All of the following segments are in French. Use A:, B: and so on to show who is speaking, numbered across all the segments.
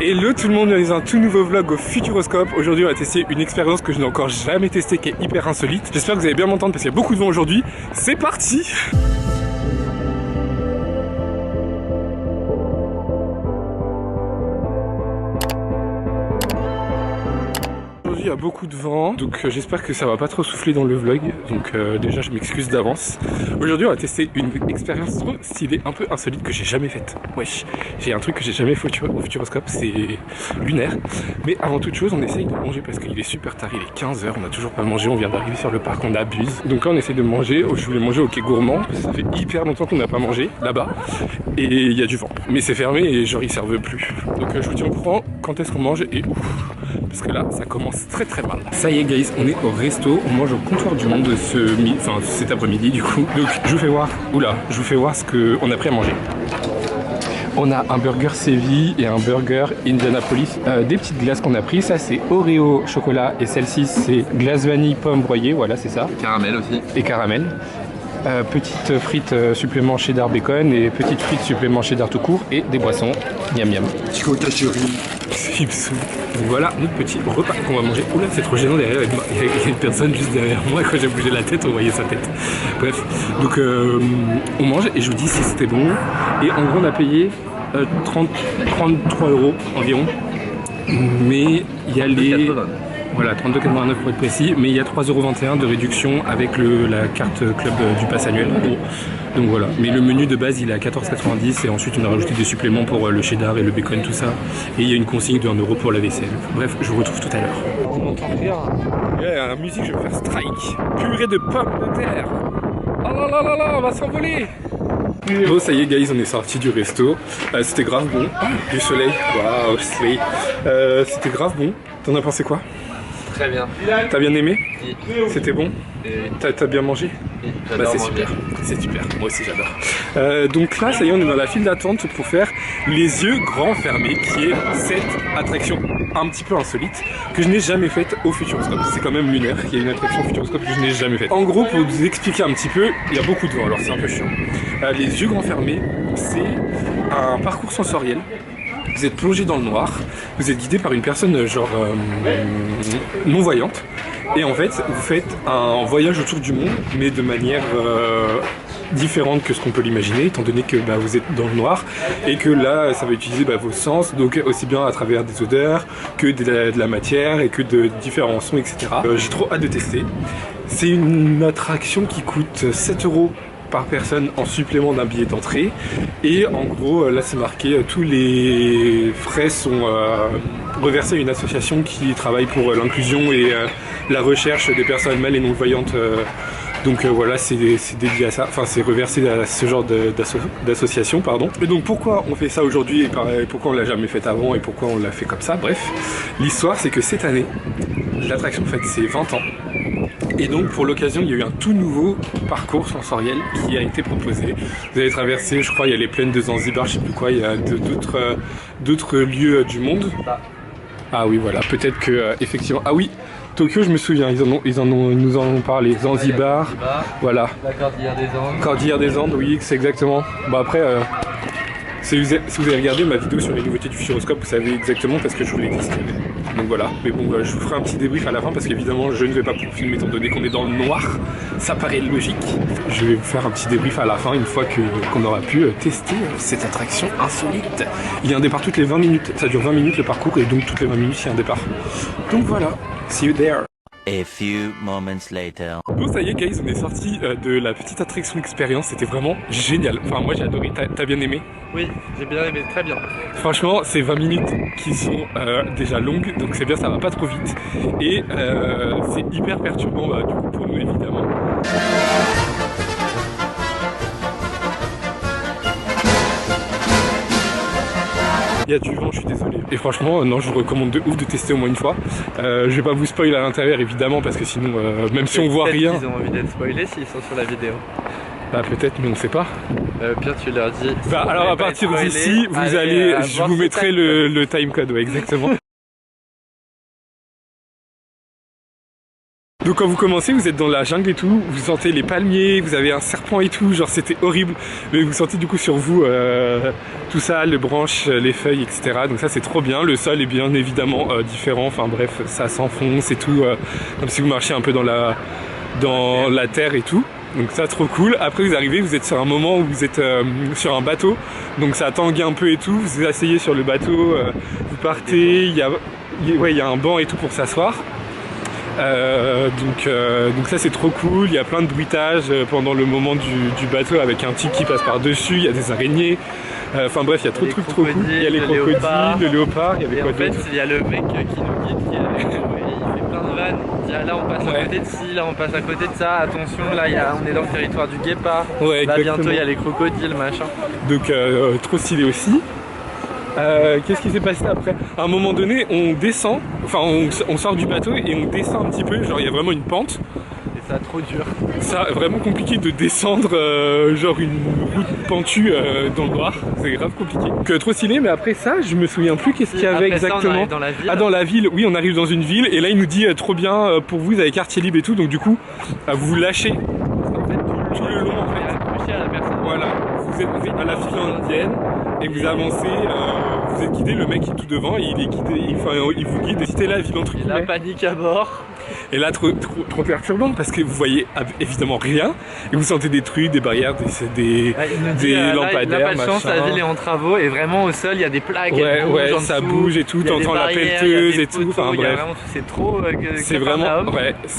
A: Hello tout le monde, dans un tout nouveau vlog au Futuroscope. Aujourd'hui on va tester une expérience que je n'ai encore jamais testée, qui est hyper insolite. J'espère que vous allez bien m'entendre parce qu'il y a beaucoup de vent aujourd'hui. C'est parti! Il y a beaucoup de vent, donc j'espère que ça va pas trop souffler dans le vlog, donc déjà je m'excuse d'avance. Aujourd'hui on va tester une expérience trop stylée, un peu insolite que j'ai jamais faite. Wesh, j'ai un truc que j'ai jamais fait au Futuroscope, c'est lunaire. Mais avant toute chose on essaye de manger parce qu'il est super tard, il est 15 h, on n'a toujours pas mangé, on vient d'arriver sur le parc, on abuse. Donc là on essaye de manger, je voulais manger au Quai Gourmand, parce que ça fait hyper longtemps qu'on n'a pas mangé là-bas. Et il y a du vent, mais c'est fermé et genre ils servent plus. Donc je vous tiens au courant quand est-ce qu'on mange et où. Parce que là, ça commence très mal. Ça y est guys, on est au resto, on mange au comptoir du monde cet après-midi du coup. Donc je vous fais voir, je vous fais voir ce qu'on a pris à manger. On a un burger Séville et un burger Indianapolis. Des petites glaces qu'on a pris, ça c'est Oreo chocolat et celle-ci c'est glace vanille pomme broyée, voilà c'est ça.
B: Et caramel aussi. Et caramel.
A: Petites frites supplément cheddar bacon et petites frites supplément cheddar tout court et des boissons. Miam miam.
B: Petit coca chéri.
A: Donc voilà notre petit repas qu'on va manger. Oula c'est trop gênant derrière, il y a une personne juste derrière moi, quand j'ai bougé la tête on voyait sa tête. Bref, donc on mange et je vous dis si c'était bon. Et en gros on a payé 33 € environ. Mais il y a les... Voilà, 32,89 pour être précis, mais il y a 3,21 € de réduction avec la carte club du pass annuel en gros. Donc voilà, mais le menu de base il est à 14,90 € et ensuite on a rajouté des suppléments pour le cheddar et le bacon, tout ça. Et il y a une consigne de 1 € pour la vaisselle. Bref, je vous retrouve tout à l'heure. On entend rien. Yeah, la musique, je vais faire strike. Purée de pommes de terre. Oh là là là là, on va s'envoler. Bon ça y est guys, on est sorti du resto. C'était grave bon. Du soleil, waouh, soleil. C'était grave bon. T'en as pensé quoi?
B: Très bien.
A: T'as bien aimé?
B: Oui.
A: C'était bon?
B: Oui.
A: T'as bien mangé?
B: Oui,
A: bah c'est super, c'est super, moi aussi j'adore. Donc là ça y est, on est dans la file d'attente pour faire les yeux grands fermés, qui est cette attraction un petit peu insolite que je n'ai jamais faite au Futuroscope. C'est quand même lunaire qu'il y ait une attraction au Futuroscope que je n'ai jamais faite. En gros, pour vous expliquer un petit peu, il y a beaucoup de vent, alors c'est un peu chiant. Les yeux grands fermés, c'est un parcours sensoriel. Vous êtes plongé dans le noir, vous êtes guidé par une personne genre non-voyante. Et en fait, vous faites un voyage autour du monde, mais de manière différente que ce qu'on peut l'imaginer, étant donné que vous êtes dans le noir et que là, ça va utiliser vos sens, donc aussi bien à travers des odeurs que de la matière et que de différents sons, etc. J'ai trop hâte de tester. C'est une attraction qui coûte 7 € par personne en supplément d'un billet d'entrée, et en gros là c'est marqué tous les frais sont reversés à une association qui travaille pour l'inclusion et la recherche des personnes mal et non voyantes. Donc voilà, c'est dédié à ça, enfin c'est reversé à ce genre d'association, pardon. Et donc pourquoi on fait ça aujourd'hui et pourquoi on l'a jamais fait avant et pourquoi on l'a fait comme ça, bref. L'histoire c'est que cette année, l'attraction en fait c'est 20 ans. Et donc pour l'occasion il y a eu un tout nouveau parcours sensoriel qui a été proposé. Vous allez traverser, je crois il y a les plaines de Zanzibar, je sais plus quoi, il y a d'autres lieux du monde. Ah oui voilà, peut-être que effectivement, ah oui, Tokyo je me souviens, ils nous en ont parlé, Zanzibar, voilà.
B: La Cordillère des Andes.
A: Cordillère des Andes, oui c'est exactement. Bon après, si vous avez regardé ma vidéo sur les nouveautés du Futuroscope, vous savez exactement parce que je vous l'ai dit. Donc voilà, mais bon, je vous ferai un petit débrief à la fin parce qu'évidemment je ne vais pas pour filmer étant donné qu'on est dans le noir, ça paraît logique. Je vais vous faire un petit débrief à la fin une fois qu'on aura pu tester cette attraction insolite. Il y a un départ toutes les 20 minutes, ça dure 20 minutes le parcours et donc toutes les 20 minutes il y a un départ. Donc voilà, see you there.
C: A few moments later.
A: Bon ça y est guys, on est sorti de la petite attraction expérience, c'était vraiment génial. Enfin moi j'ai adoré, t'as bien aimé?
B: Oui, j'ai bien aimé, très bien.
A: Franchement c'est 20 minutes qui sont déjà longues, donc c'est bien, ça va pas trop vite. Et c'est hyper perturbant du coup pour nous évidemment. Il y a du vent, je suis désolé. Et franchement, non, je vous recommande de ouf de tester au moins une fois. Je vais pas vous spoiler à l'intérieur évidemment parce que sinon, même si on voit rien...
B: Ils ont envie d'être spoilés s'ils sont sur la vidéo.
A: Bah peut-être, mais on sait pas.
B: Pierre, tu leur dis...
A: alors à partir d'ici, vous allez... Je vous mettrai le timecode, ouais, exactement. Donc quand vous commencez, vous êtes dans la jungle et tout, vous sentez les palmiers, vous avez un serpent et tout, genre c'était horrible. Mais vous sentez du coup sur vous tout ça, les branches, les feuilles, etc. Donc ça c'est trop bien. Le sol est bien évidemment différent, enfin bref, ça s'enfonce et tout, comme si vous marchiez un peu dans la terre et tout. Donc ça trop cool. Après vous arrivez, vous êtes sur un moment où vous êtes sur un bateau, donc ça tangue un peu et tout, vous vous asseyez sur le bateau, vous partez, il y a un banc et tout pour s'asseoir. Donc ça c'est trop cool, il y a plein de bruitages pendant le moment du bateau avec un tigre qui passe par dessus, il y a des araignées, enfin bref il y a trop de trucs trop cool, il y a les crocodiles, le léopard, il y avait quoi d'autre.
B: En fait il y a le mec qui nous guide qui est avec nous et il fait plein de vannes, il dit ah, là on passe à côté de ci, là on passe à côté de ça, attention là on est dans le territoire du guépard, là bientôt il y a les crocodiles machin. Donc
A: trop stylé aussi. Qu'est-ce qui s'est passé après? À un moment donné, on descend, enfin on sort du bateau et on descend un petit peu, genre il y a vraiment une pente.
B: Et ça trop dur.
A: Ça vraiment compliqué de descendre genre une route pentue dans le noir, c'est grave compliqué. Donc trop stylé, mais après ça, je me souviens plus qu'est-ce qu'il y avait exactement.
B: Dans la ville.
A: Ah dans la ville, oui on arrive dans une ville et là il nous dit trop bien pour vous avez quartier libre et tout, donc du coup vous vous lâchez tout le long en fait.
B: Accroché à la personne.
A: Voilà, vous êtes à la file indienne. Et vous avancez, vous êtes guidé, le mec qui est tout devant, il est guidé, il vous guide, et c'était la ville entre guillemets.
B: La panique à bord.
A: Et là, trop perturbant parce que vous voyez évidemment rien, et vous sentez des trucs, des barrières, des lampadaires,
B: là, pas de chance, la ville est en travaux, et vraiment au sol, il y a des plaques,
A: ça bouge et tout, t'entends la pelleteuse et tout, enfin bref.
B: C'est trop...
A: c'est vraiment,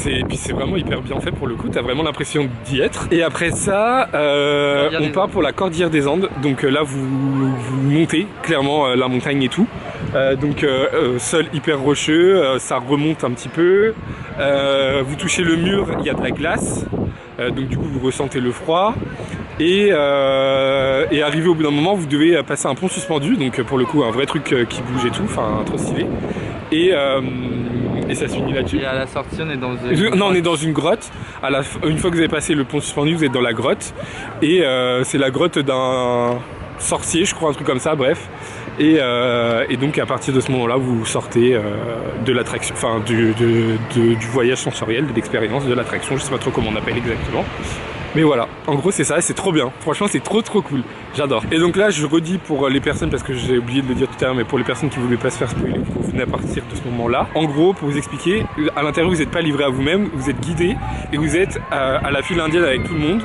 A: et puis c'est vraiment hyper bien fait pour le coup, t'as vraiment l'impression d'y être. Et après ça, on part pour la Cordillère des Andes, donc là vous montez clairement la montagne et tout. Sol hyper rocheux, ça remonte un petit peu, vous touchez le mur, il y a de la glace, donc du coup vous ressentez le froid, et arrivé au bout d'un moment vous devez passer un pont suspendu, donc pour le coup un vrai truc qui bouge et tout, enfin trop stylé, et ça se finit là-dessus.
B: Et à la sortie on est dans une...
A: Non, on est dans une grotte. Une fois que vous avez passé le pont suspendu, vous êtes dans la grotte, et c'est la grotte d'un sorcier, je crois, un truc comme ça, bref. Et donc à partir de ce moment-là, vous sortez de l'attraction, enfin du voyage sensoriel, de l'expérience, de l'attraction, je sais pas trop comment on appelle exactement. Mais voilà, en gros c'est ça, c'est trop bien. Franchement c'est trop cool, j'adore. Et donc là je redis pour les personnes, parce que j'ai oublié de le dire tout à l'heure, mais pour les personnes qui ne voulaient pas se faire spoiler, vous venez à partir de ce moment-là. En gros, pour vous expliquer, à l'intérieur vous n'êtes pas livré à vous-même, vous êtes guidé et vous êtes à la file indienne avec tout le monde.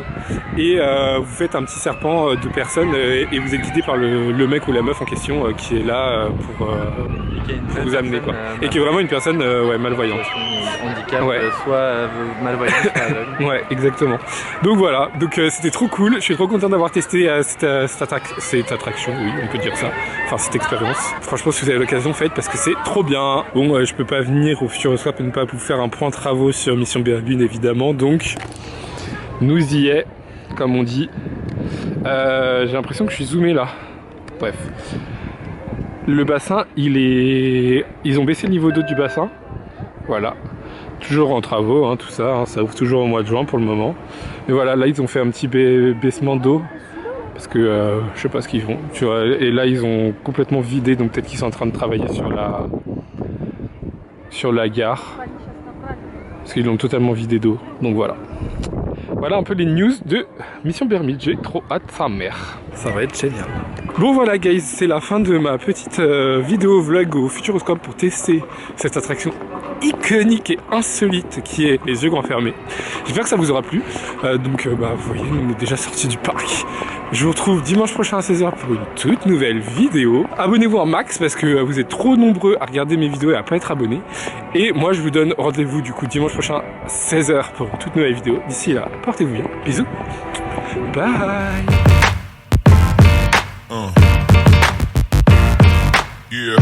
A: Et vous faites un petit serpent de personnes et vous êtes guidé par le mec ou la meuf en question qui est là pour vous amener quoi. Et qui est vraiment une personne malvoyante.
B: Handicap, soit malvoyante, soit aveugle.
A: Ouais, exactement. Donc voilà, c'était trop cool. Je suis trop content d'avoir testé cette attraction, oui, on peut dire ça. Enfin, cette expérience. Franchement, si vous avez l'occasion, faites parce que c'est trop bien. Bon, je peux pas venir au Futuroscope et ne pas vous faire un point travaux sur Mission Berlin, évidemment. Donc, nous y est, comme on dit. J'ai l'impression que je suis zoomé là. Bref. Le bassin, ils ont baissé le niveau d'eau du bassin. Voilà. Toujours en travaux, hein, tout ça, hein, ça ouvre toujours au mois de juin pour le moment. Mais voilà, là ils ont fait un petit baissement d'eau parce que je sais pas ce qu'ils font. Tu vois, et là ils ont complètement vidé, donc peut-être qu'ils sont en train de travailler sur la gare parce qu'ils l'ont totalement vidé d'eau. Donc voilà. Voilà un peu les news de Mission Bermude. J'ai trop hâte, sa mère. Ça va être génial. Bon voilà guys, c'est la fin de ma petite vidéo vlog au Futuroscope pour tester cette attraction iconique et insolite qui est les yeux grands fermés. J'espère que ça vous aura plu. Vous voyez, on est déjà sorti du parc. Je vous retrouve dimanche prochain à 16h pour une toute nouvelle vidéo. Abonnez-vous en max parce que vous êtes trop nombreux à regarder mes vidéos et à pas être abonnés. Et moi je vous donne rendez-vous du coup dimanche prochain à 16h pour une toute nouvelle vidéo. D'ici là, portez-vous bien. Bisous. Bye.
D: Yeah.